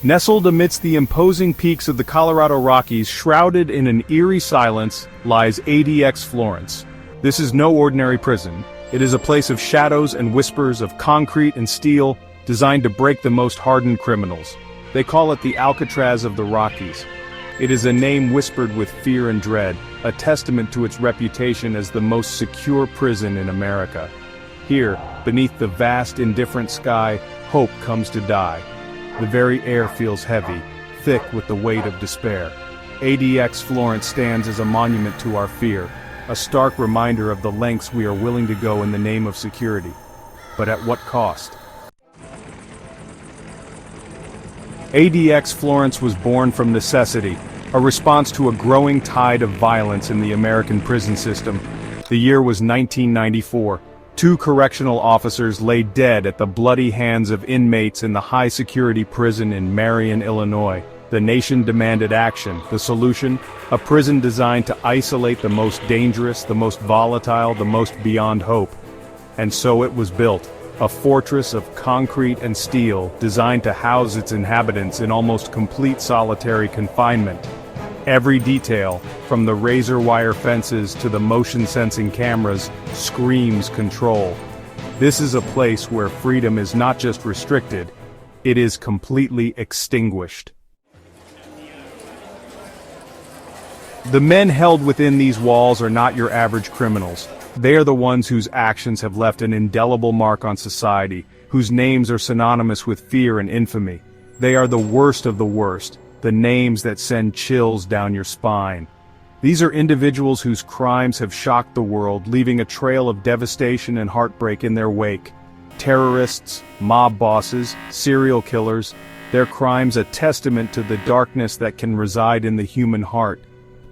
Nestled amidst the imposing peaks of the Colorado Rockies, shrouded in an eerie silence, lies ADX Florence. This is no ordinary prison. It is a place of shadows and whispers, of concrete and steel, designed to break the most hardened criminals. They call it the Alcatraz of the Rockies. It is a name whispered with fear and dread, a testament to its reputation as the most secure prison in America. Here, beneath the vast, indifferent sky, hope comes to die. The very air feels heavy, thick with the weight of despair. ADX Florence stands as a monument to our fear, a stark reminder of the lengths we are willing to go in the name of security. But at what cost? ADX Florence was born from necessity, a response to a growing tide of violence in the American prison system. The year was 1994. Two correctional officers lay dead at the bloody hands of inmates in the high-security prison in Marion, Illinois. The nation demanded action. The solution? A prison designed to isolate the most dangerous, the most volatile, the most beyond hope. And so it was built. A fortress of concrete and steel, designed to house its inhabitants in almost complete solitary confinement. Every detail, from the razor wire fences to the motion-sensing cameras, screams control. This is a place where freedom is not just restricted, it is completely extinguished. The men held within these walls are not your average criminals. They are the ones whose actions have left an indelible mark on society, whose names are synonymous with fear and infamy. They are the worst of the worst, the names that send chills down your spine. These are individuals whose crimes have shocked the world, leaving a trail of devastation and heartbreak in their wake. Terrorists, mob bosses, serial killers, their crimes a testament to the darkness that can reside in the human heart.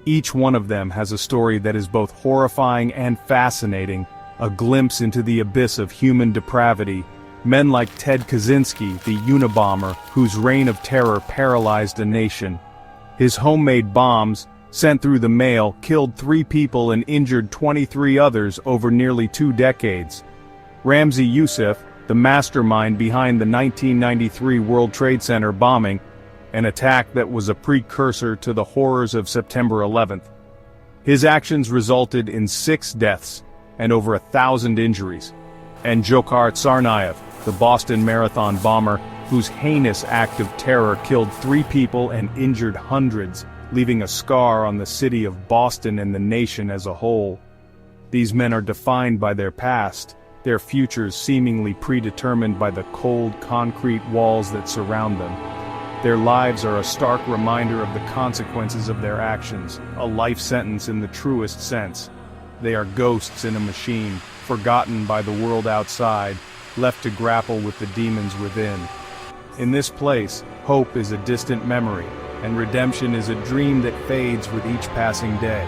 Each one of them has a story that is both horrifying and fascinating, a glimpse into the abyss of human depravity. Men like Ted Kaczynski, the Unabomber, whose reign of terror paralyzed a nation. His homemade bombs, sent through the mail, killed 3 people and injured 23 others over nearly 2 decades. Ramzi Youssef, the mastermind behind the 1993 World Trade Center bombing, an attack that was a precursor to the horrors of September 11th. His actions resulted in 6 deaths and over 1,000 injuries. And Dzhokhar Tsarnaev, the Boston Marathon bomber, whose heinous act of terror killed 3 people and injured hundreds, leaving a scar on the city of Boston and the nation as a whole. These men are defined by their past, their futures seemingly predetermined by the cold concrete walls that surround them. Their lives are a stark reminder of the consequences of their actions, a life sentence in the truest sense. They are ghosts in a machine, forgotten by the world outside, left to grapple with the demons within. In this place, hope is a distant memory, and redemption is a dream that fades with each passing day.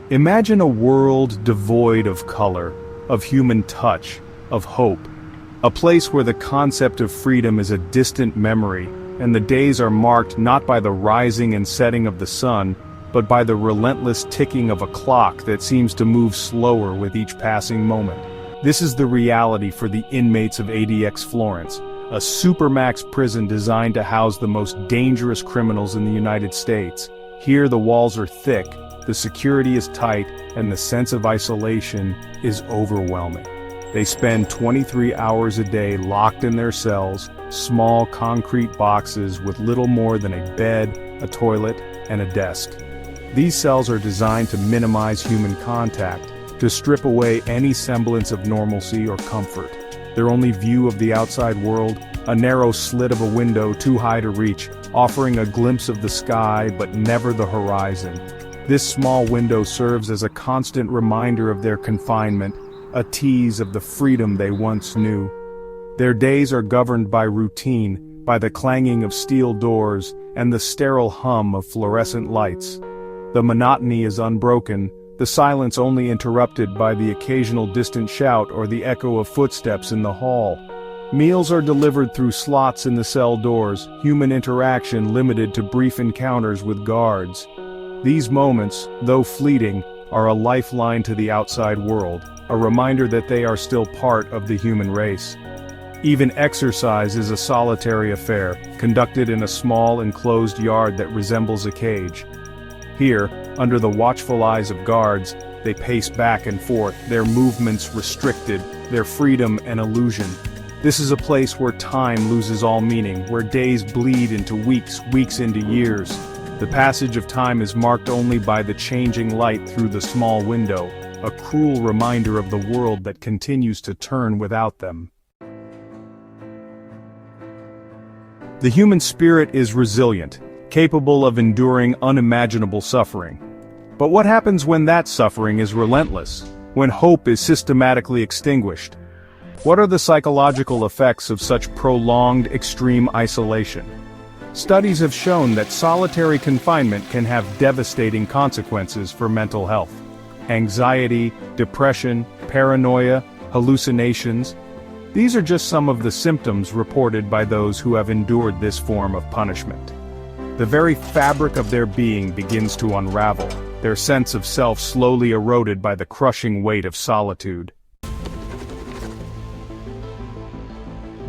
Imagine a world devoid of color, of human touch, of hope. A place where the concept of freedom is a distant memory, and the days are marked not by the rising and setting of the sun, but by the relentless ticking of a clock that seems to move slower with each passing moment. This is the reality for the inmates of ADX Florence, a supermax prison designed to house the most dangerous criminals in the United States. Here the walls are thick, the security is tight, and the sense of isolation is overwhelming. They spend 23 hours a day locked in their cells, small concrete boxes with little more than a bed, a toilet, and a desk. These cells are designed to minimize human contact, to strip away any semblance of normalcy or comfort. Their only view of the outside world, a narrow slit of a window too high to reach, offering a glimpse of the sky but never the horizon. This small window serves as a constant reminder of their confinement, a tease of the freedom they once knew. Their days are governed by routine, by the clanging of steel doors, and the sterile hum of fluorescent lights. The monotony is unbroken, the silence only interrupted by the occasional distant shout or the echo of footsteps in the hall. Meals are delivered through slots in the cell doors, human interaction limited to brief encounters with guards. These moments, though fleeting, are a lifeline to the outside world, a reminder that they are still part of the human race. Even exercise is a solitary affair, conducted in a small enclosed yard that resembles a cage. Here, under the watchful eyes of guards, they pace back and forth, their movements restricted, their freedom an illusion. This is a place where time loses all meaning, where days bleed into weeks, weeks into years. The passage of time is marked only by the changing light through the small window, a cruel reminder of the world that continues to turn without them. The human spirit is resilient, capable of enduring unimaginable suffering. But what happens when that suffering is relentless, when hope is systematically extinguished? What are the psychological effects of such prolonged, extreme isolation? Studies have shown that solitary confinement can have devastating consequences for mental health. Anxiety, depression, paranoia, hallucinations. These are just some of the symptoms reported by those who have endured this form of punishment. The very fabric of their being begins to unravel, their sense of self slowly eroded by the crushing weight of solitude.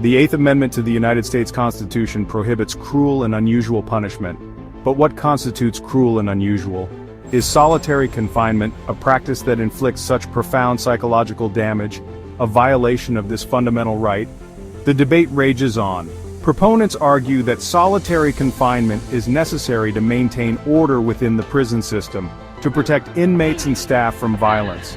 The Eighth Amendment to the United States Constitution prohibits cruel and unusual punishment. But what constitutes cruel and unusual? Is solitary confinement a practice that inflicts such profound psychological damage, a violation of this fundamental right? The debate rages on. Proponents argue that solitary confinement is necessary to maintain order within the prison system, to protect inmates and staff from violence.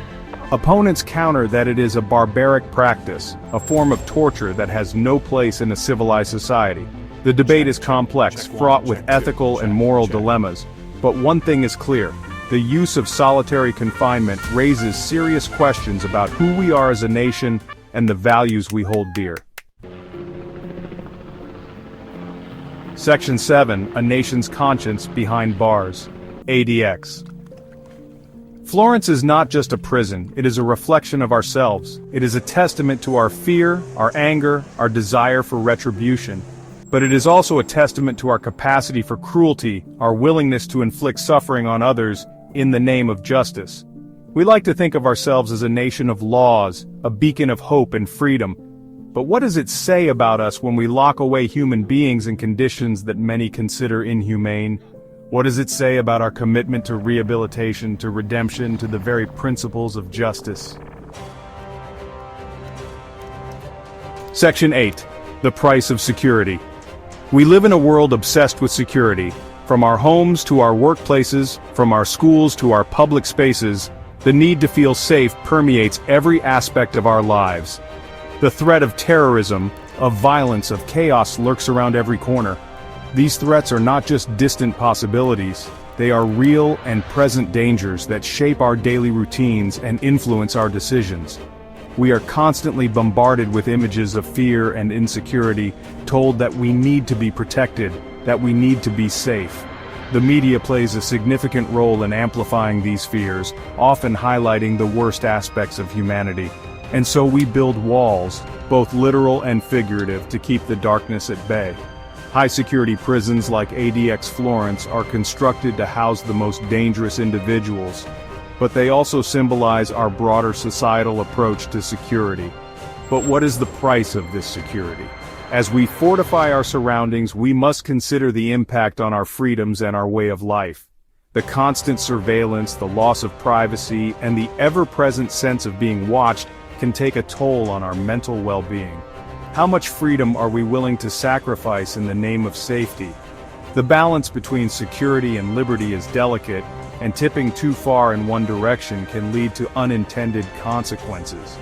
Opponents counter that it is a barbaric practice, a form of torture that has no place in a civilized society. The debate is complex, fraught with ethical and moral dilemmas. But one thing is clear. The use of solitary confinement raises serious questions about who we are as a nation and the values we hold dear. Section 7. A Nation's Conscience Behind Bars. ADX. Florence is not just a prison, it is a reflection of ourselves. It is a testament to our fear, our anger, our desire for retribution. But it is also a testament to our capacity for cruelty, our willingness to inflict suffering on others in the name of justice. We like to think of ourselves as a nation of laws, a beacon of hope and freedom. But what does it say about us when we lock away human beings in conditions that many consider inhumane? What does it say about our commitment to rehabilitation, to redemption, to the very principles of justice? Section 8. The Price of Security. We live in a world obsessed with security. From our homes to our workplaces, from our schools to our public spaces, the need to feel safe permeates every aspect of our lives. The threat of terrorism, of violence, of chaos lurks around every corner. These threats are not just distant possibilities, they are real and present dangers that shape our daily routines and influence our decisions. We are constantly bombarded with images of fear and insecurity, told that we need to be protected, that we need to be safe. The media plays a significant role in amplifying these fears, often highlighting the worst aspects of humanity. And so we build walls, both literal and figurative, to keep the darkness at bay. High-security prisons like ADX Florence are constructed to house the most dangerous individuals, but they also symbolize our broader societal approach to security. But what is the price of this security? As we fortify our surroundings, we must consider the impact on our freedoms and our way of life. The constant surveillance, the loss of privacy, and the ever-present sense of being watched can take a toll on our mental well-being. How much freedom are we willing to sacrifice in the name of safety? The balance between security and liberty is delicate, and tipping too far in one direction can lead to unintended consequences.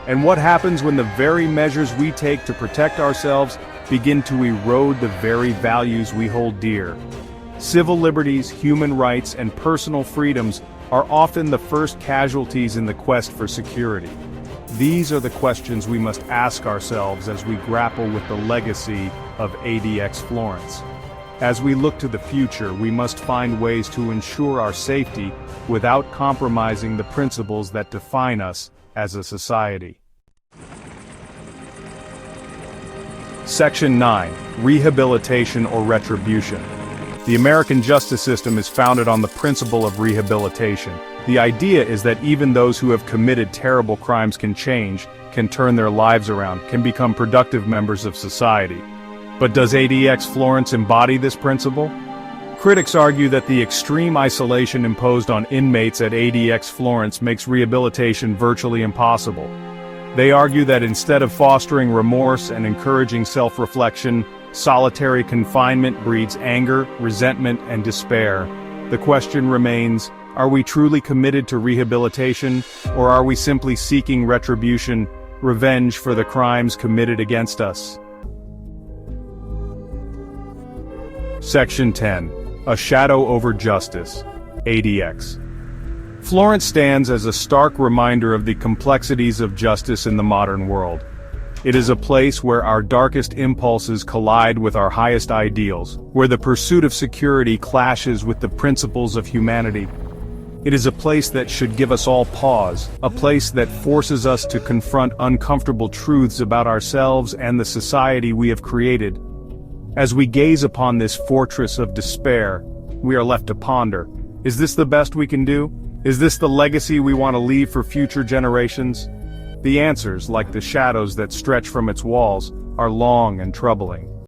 And what happens when the very measures we take to protect ourselves begin to erode the very values we hold dear? Civil liberties, human rights, and personal freedoms are often the first casualties in the quest for security. These are the questions we must ask ourselves as we grapple with the legacy of ADX Florence. As we look to the future, we must find ways to ensure our safety without compromising the principles that define us as a society. Section 9. Rehabilitation or retribution. The American justice system is founded on the principle of rehabilitation. The idea is that even those who have committed terrible crimes can change, can turn their lives around, can become productive members of society. But does ADX Florence embody this principle? Critics argue that the extreme isolation imposed on inmates at ADX Florence makes rehabilitation virtually impossible. They argue that instead of fostering remorse and encouraging self-reflection, solitary confinement breeds anger, resentment, and despair. The question remains, are we truly committed to rehabilitation, or are we simply seeking retribution, revenge for the crimes committed against us? Section 10. A Shadow Over Justice, ADX. Florence stands as a stark reminder of the complexities of justice in the modern world. It is a place where our darkest impulses collide with our highest ideals, where the pursuit of security clashes with the principles of humanity. It is a place that should give us all pause, a place that forces us to confront uncomfortable truths about ourselves and the society we have created. As we gaze upon this fortress of despair, we are left to ponder, is this the best we can do? Is this the legacy we want to leave for future generations? The answers, like the shadows that stretch from its walls, are long and troubling.